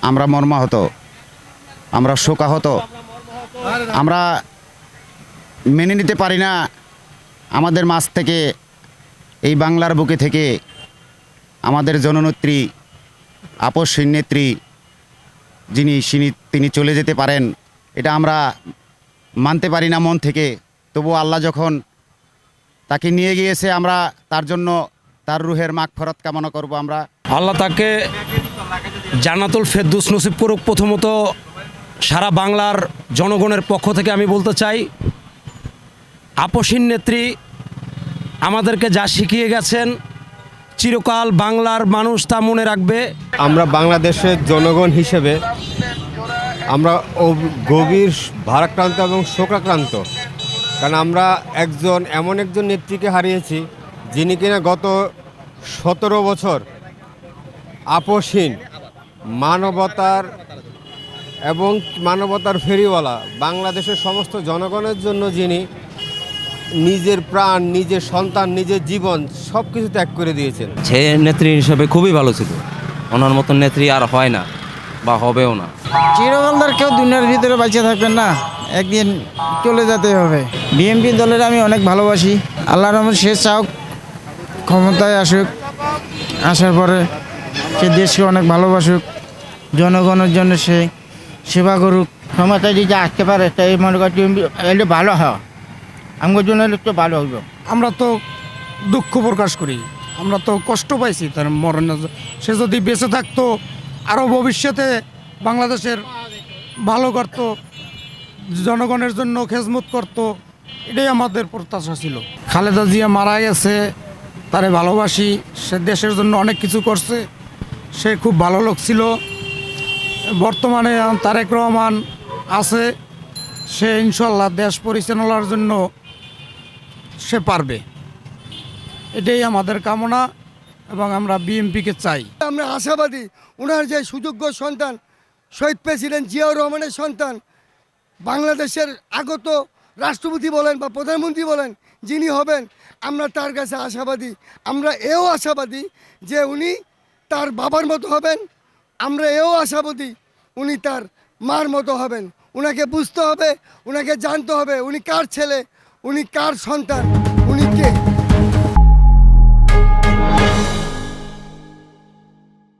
আমরা মর্মাহত, আমরা শোকাহত। আমরা মেনে নিতে পারি না আমাদের মাঝ থেকে, এই বাংলার বুকে থেকে আমাদের জননেত্রী, আপসহীন নেত্রী তিনি চলে যেতে পারেন। এটা আমরা মানতে পারি না মন থেকে। তবু আল্লাহ যখন তাকে নিয়ে গিয়েছে, আমরা তার জন্য তার রুহের মাগফিরাত কামনা করব। আমরা আল্লাহ তাকে জান্নাতুল ফেরদৌস নসিব করুক। প্রথমত সারা বাংলার জনগণের পক্ষ থেকে আমি বলতে চাই, আপসহীন নেত্রী আমাদেরকে যা শিখিয়ে গেছেন, চিরকাল বাংলার মানুষ তা মনে রাখবে। আমরা বাংলাদেশের জনগণ হিসেবে আমরা গভীর ভারাক্রান্ত এবং শোকাক্রান্ত, কারণ আমরা এমন একজন নেত্রীকে হারিয়েছি যিনি কিনা গত 17 বছর আপসহীন, মানবতার ফেরিওয়ালা, বাংলাদেশের সমস্ত জনগণের জন্য যিনি নিজের প্রাণ, নিজের সন্তান, নিজের জীবন সব কিছু ত্যাগ করে দিয়েছেন। সে নেত্রী হিসেবে খুবই ভালো ছিল। ওনার মতন নেত্রী আর হয় না বা হবেও না। চিরকালদার কেউ দুনিয়ার ভিতরে বাঁচিয়ে থাকবেন না, একদিন চলে যেতে হবে। বিএনপি দলের আমি অনেক ভালোবাসি। আল্লাহর রহমত সে চাওক ক্ষমতায় আসুক, আসার পরে সে দেশকে অনেক ভালোবাসুক, জনগণের জন্য সে সেবা করুক। ক্ষমতায় যদি আসতে পারে তাই মনে করছি এলে ভালো হয়, আমার জন্য এলে তো ভালো হইব। আমরা তো দুঃখ প্রকাশ করি, আমরা তো কষ্ট পাইছি তার মরণে। সে যদি বেঁচে থাকতো আরও ভবিষ্যতে বাংলাদেশের ভালো করত, জনগণের জন্য খেজমত করত, এটাই আমাদের প্রত্যাশা ছিল। খালেদা জিয়া মারা গেছে, তারে ভালোবাসি। সে দেশের জন্য অনেক কিছু করছে, সে খুব ভালো লোক ছিল। বর্তমানে তারেক রহমান আছে, সে ইনশাল্লাহ দেশ পরিচালনার জন্য সে পারবে, এটাই আমাদের কামনা এবং আমরা বিএনপিকে চাই। আমরা আশাবাদী, ওনার যে সুযোগ্য সন্তান শহীদ প্রেসিডেন্ট জিয়াউর রহমানের সন্তান, বাংলাদেশের আগত রাষ্ট্রপতি বলেন বা প্রধানমন্ত্রী বলেন যিনি হবেন, আমরা তার কাছে আশাবাদী। আমরা এও আশাবাদী যে উনি তার বাবার মতো হবেন। আমরা এও আশাবাদী উনি তার মার মতো হবেন। ওনাকে বুঝতে হবে, ওনাকে জানতে হবে উনি কার ছেলে, উনি কার সন্তান।